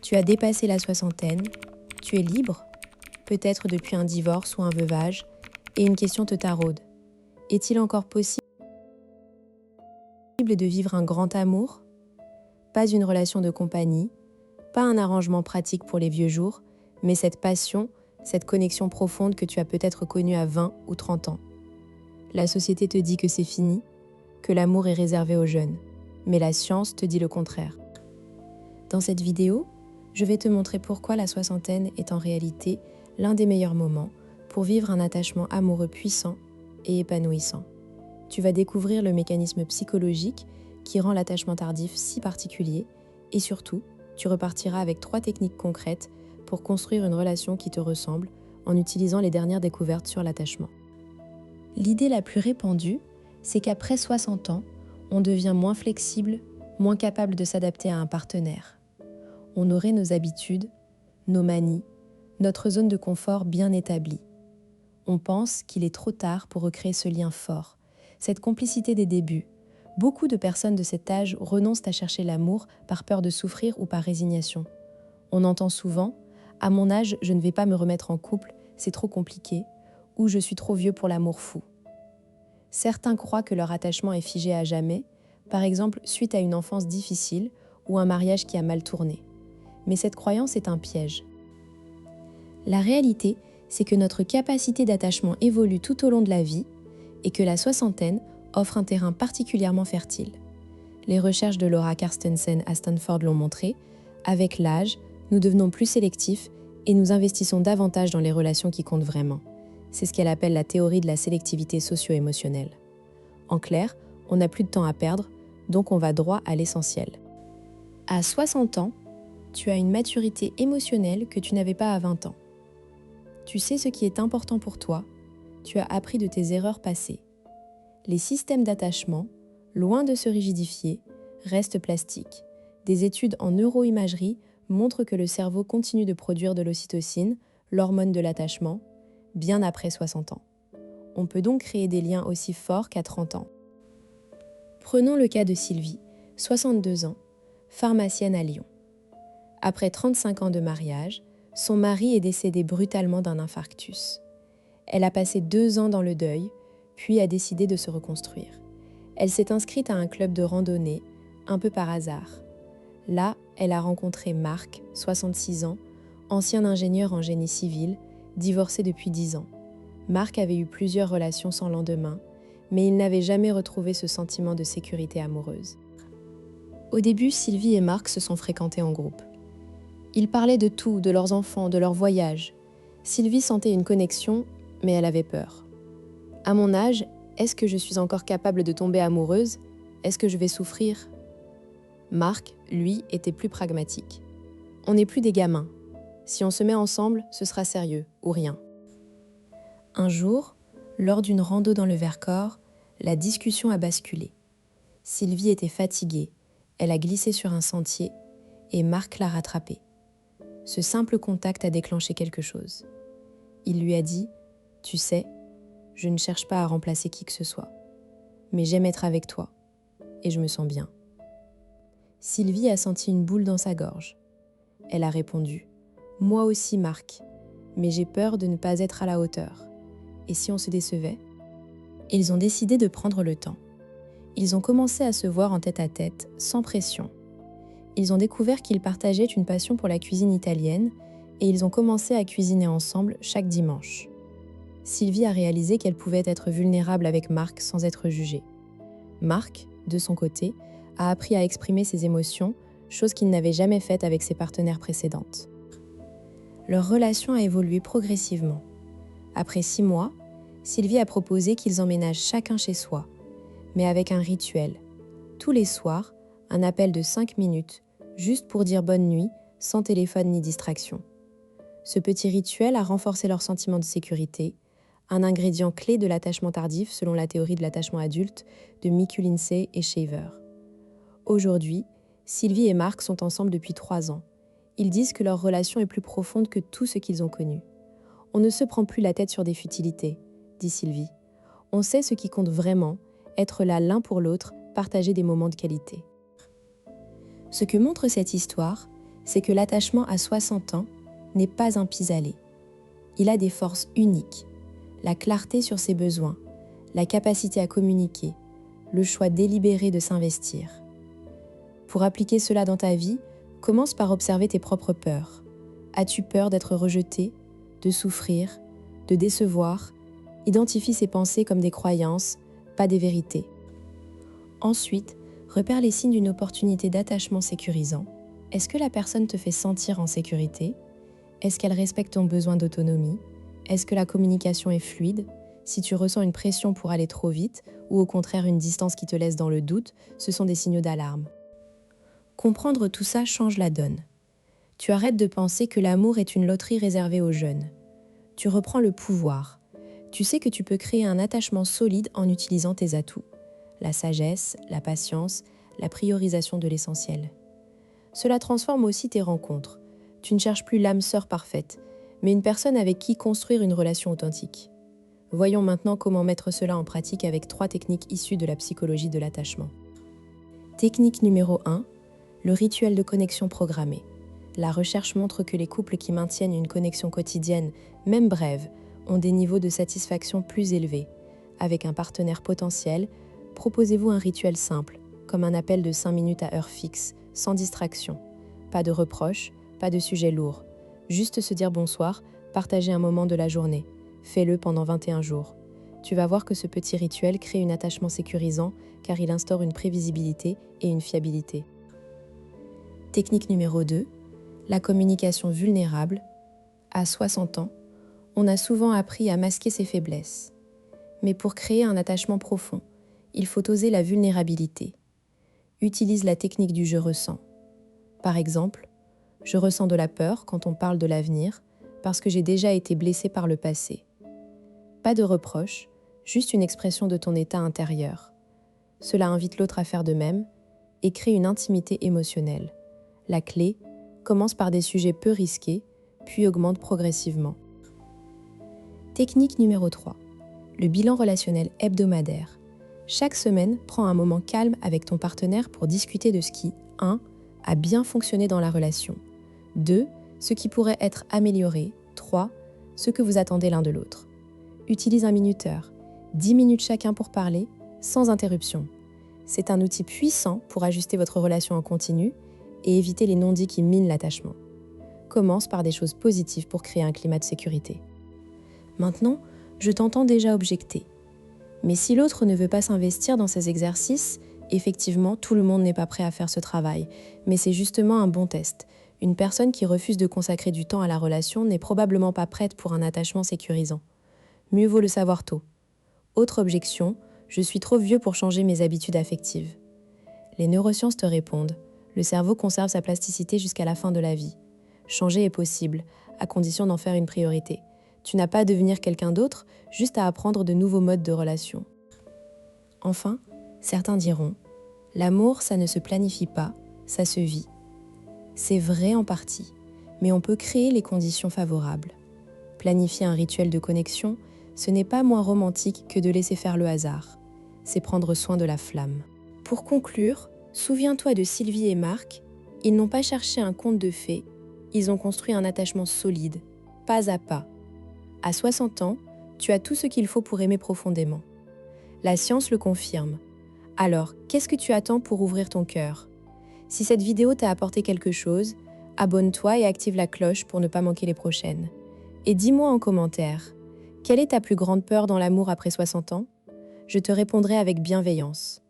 Tu as dépassé la soixantaine, tu es libre, peut-être depuis un divorce ou un veuvage, et une question te taraude. Est-il encore possible de vivre un grand amour? Pas une relation de compagnie, pas un arrangement pratique pour les vieux jours, mais cette passion, cette connexion profonde que tu as peut-être connue à 20 ou 30 ans. La société te dit que c'est fini, que l'amour est réservé aux jeunes, mais la science te dit le contraire. Dans cette vidéo, je vais te montrer pourquoi la soixantaine est en réalité l'un des meilleurs moments pour vivre un attachement amoureux puissant et épanouissant. Tu vas découvrir le mécanisme psychologique qui rend l'attachement tardif si particulier et surtout, tu repartiras avec 3 techniques concrètes pour construire une relation qui te ressemble en utilisant les dernières découvertes sur l'attachement. L'idée la plus répandue, c'est qu'après 60 ans, on devient moins flexible, moins capable de s'adapter à un partenaire. On aurait nos habitudes, nos manies, notre zone de confort bien établie. On pense qu'il est trop tard pour recréer ce lien fort, cette complicité des débuts. Beaucoup de personnes de cet âge renoncent à chercher l'amour par peur de souffrir ou par résignation. On entend souvent « À mon âge, je ne vais pas me remettre en couple, c'est trop compliqué » ou « Je suis trop vieux pour l'amour fou ». Certains croient que leur attachement est figé à jamais, par exemple suite à une enfance difficile ou un mariage qui a mal tourné. Mais cette croyance est un piège. La réalité, c'est que notre capacité d'attachement évolue tout au long de la vie et que la soixantaine offre un terrain particulièrement fertile. Les recherches de Laura Carstensen à Stanford l'ont montré, avec l'âge, nous devenons plus sélectifs et nous investissons davantage dans les relations qui comptent vraiment. C'est ce qu'elle appelle la théorie de la sélectivité socio-émotionnelle. En clair, on n'a plus de temps à perdre, donc on va droit à l'essentiel. À 60 ans, tu as une maturité émotionnelle que tu n'avais pas à 20 ans. Tu sais ce qui est important pour toi, tu as appris de tes erreurs passées. Les systèmes d'attachement, loin de se rigidifier, restent plastiques. Des études en neuroimagerie montrent que le cerveau continue de produire de l'ocytocine, l'hormone de l'attachement, bien après 60 ans. On peut donc créer des liens aussi forts qu'à 30 ans. Prenons le cas de Sylvie, 62 ans, pharmacienne à Lyon. Après 35 ans de mariage, son mari est décédé brutalement d'un infarctus. Elle a passé 2 ans dans le deuil, puis a décidé de se reconstruire. Elle s'est inscrite à un club de randonnée, un peu par hasard. Là, elle a rencontré Marc, 66 ans, ancien ingénieur en génie civil, divorcé depuis 10 ans. Marc avait eu plusieurs relations sans lendemain, mais il n'avait jamais retrouvé ce sentiment de sécurité amoureuse. Au début, Sylvie et Marc se sont fréquentés en groupe. Ils parlaient de tout, de leurs enfants, de leurs voyages. Sylvie sentait une connexion, mais elle avait peur. À mon âge, est-ce que je suis encore capable de tomber amoureuse? Est-ce que je vais souffrir? Marc, lui, était plus pragmatique. On n'est plus des gamins. Si on se met ensemble, ce sera sérieux, ou rien. Un jour, lors d'une rando dans le Vercors, la discussion a basculé. Sylvie était fatiguée, elle a glissé sur un sentier et Marc l'a rattrapée. Ce simple contact a déclenché quelque chose. Il lui a dit « Tu sais, je ne cherche pas à remplacer qui que ce soit, mais j'aime être avec toi et je me sens bien. » Sylvie a senti une boule dans sa gorge. Elle a répondu « Moi aussi, Marc, mais j'ai peur de ne pas être à la hauteur. Et si on se décevait ?» Ils ont décidé de prendre le temps. Ils ont commencé à se voir en tête-à-tête, sans pression. Ils ont découvert qu'ils partageaient une passion pour la cuisine italienne et ils ont commencé à cuisiner ensemble chaque dimanche. Sylvie a réalisé qu'elle pouvait être vulnérable avec Marc sans être jugée. Marc, de son côté, a appris à exprimer ses émotions, chose qu'il n'avait jamais faite avec ses partenaires précédentes. Leur relation a évolué progressivement. Après 6 mois, Sylvie a proposé qu'ils emménagent chacun chez soi, mais avec un rituel. Tous les soirs, un appel de 5 minutes, juste pour dire bonne nuit, sans téléphone ni distraction. Ce petit rituel a renforcé leur sentiment de sécurité, un ingrédient clé de l'attachement tardif selon la théorie de l'attachement adulte de Miku Lindsay et Shaver. Aujourd'hui, Sylvie et Marc sont ensemble depuis 3 ans. Ils disent que leur relation est plus profonde que tout ce qu'ils ont connu. « On ne se prend plus la tête sur des futilités », dit Sylvie. « On sait ce qui compte vraiment, être là l'un pour l'autre, partager des moments de qualité. » Ce que montre cette histoire, c'est que l'attachement à 60 ans n'est pas un pis-aller. Il a des forces uniques, la clarté sur ses besoins, la capacité à communiquer, le choix délibéré de s'investir. Pour appliquer cela dans ta vie, commence par observer tes propres peurs. As-tu peur d'être rejeté, de souffrir, de décevoir? Identifie ces pensées comme des croyances, pas des vérités. Ensuite, repère les signes d'une opportunité d'attachement sécurisant. Est-ce que la personne te fait sentir en sécurité? Est-ce qu'elle respecte ton besoin d'autonomie? Est-ce que la communication est fluide? Si tu ressens une pression pour aller trop vite, ou au contraire une distance qui te laisse dans le doute, ce sont des signaux d'alarme. Comprendre tout ça change la donne. Tu arrêtes de penser que l'amour est une loterie réservée aux jeunes. Tu reprends le pouvoir. Tu sais que tu peux créer un attachement solide en utilisant tes atouts. La sagesse, la patience, la priorisation de l'essentiel. Cela transforme aussi tes rencontres. Tu ne cherches plus l'âme sœur parfaite, mais une personne avec qui construire une relation authentique. Voyons maintenant comment mettre cela en pratique avec 3 techniques issues de la psychologie de l'attachement. Technique numéro 1, le rituel de connexion programmée. La recherche montre que les couples qui maintiennent une connexion quotidienne, même brève, ont des niveaux de satisfaction plus élevés. Avec un partenaire potentiel, proposez-vous un rituel simple, comme un appel de 5 minutes à heure fixe, sans distraction. Pas de reproches, pas de sujet lourd. Juste se dire bonsoir, partager un moment de la journée. Fais-le pendant 21 jours. Tu vas voir que ce petit rituel crée un attachement sécurisant car il instaure une prévisibilité et une fiabilité. Technique numéro 2, la communication vulnérable. À 60 ans, on a souvent appris à masquer ses faiblesses. Mais pour créer un attachement profond, il faut oser la vulnérabilité. Utilise la technique du « je ressens ». Par exemple, je ressens de la peur quand on parle de l'avenir parce que j'ai déjà été blessé par le passé. Pas de reproche, juste une expression de ton état intérieur. Cela invite l'autre à faire de même et crée une intimité émotionnelle. La clé commence par des sujets peu risqués, puis augmente progressivement. Technique numéro 3. Le bilan relationnel hebdomadaire. Chaque semaine, prends un moment calme avec ton partenaire pour discuter de ce qui, 1. a bien fonctionné dans la relation, 2. ce qui pourrait être amélioré, 3. ce que vous attendez l'un de l'autre. Utilise un minuteur, 10 minutes chacun pour parler, sans interruption. C'est un outil puissant pour ajuster votre relation en continu et éviter les non-dits qui minent l'attachement. Commence par des choses positives pour créer un climat de sécurité. Maintenant, je t'entends déjà objecter. Mais si l'autre ne veut pas s'investir dans ces exercices, effectivement, tout le monde n'est pas prêt à faire ce travail, mais c'est justement un bon test. Une personne qui refuse de consacrer du temps à la relation n'est probablement pas prête pour un attachement sécurisant. Mieux vaut le savoir tôt. Autre objection, je suis trop vieux pour changer mes habitudes affectives. Les neurosciences te répondent. Le cerveau conserve sa plasticité jusqu'à la fin de la vie. Changer est possible, à condition d'en faire une priorité. Tu n'as pas à devenir quelqu'un d'autre, juste à apprendre de nouveaux modes de relation. Enfin, certains diront, l'amour, ça ne se planifie pas, ça se vit. C'est vrai en partie, mais on peut créer les conditions favorables. Planifier un rituel de connexion, ce n'est pas moins romantique que de laisser faire le hasard. C'est prendre soin de la flamme. Pour conclure, souviens-toi de Sylvie et Marc, ils n'ont pas cherché un conte de fées, ils ont construit un attachement solide, pas à pas. À 60 ans, tu as tout ce qu'il faut pour aimer profondément. La science le confirme. Alors, qu'est-ce que tu attends pour ouvrir ton cœur? Si cette vidéo t'a apporté quelque chose, abonne-toi et active la cloche pour ne pas manquer les prochaines. Et dis-moi en commentaire, quelle est ta plus grande peur dans l'amour après 60 ans? Je te répondrai avec bienveillance.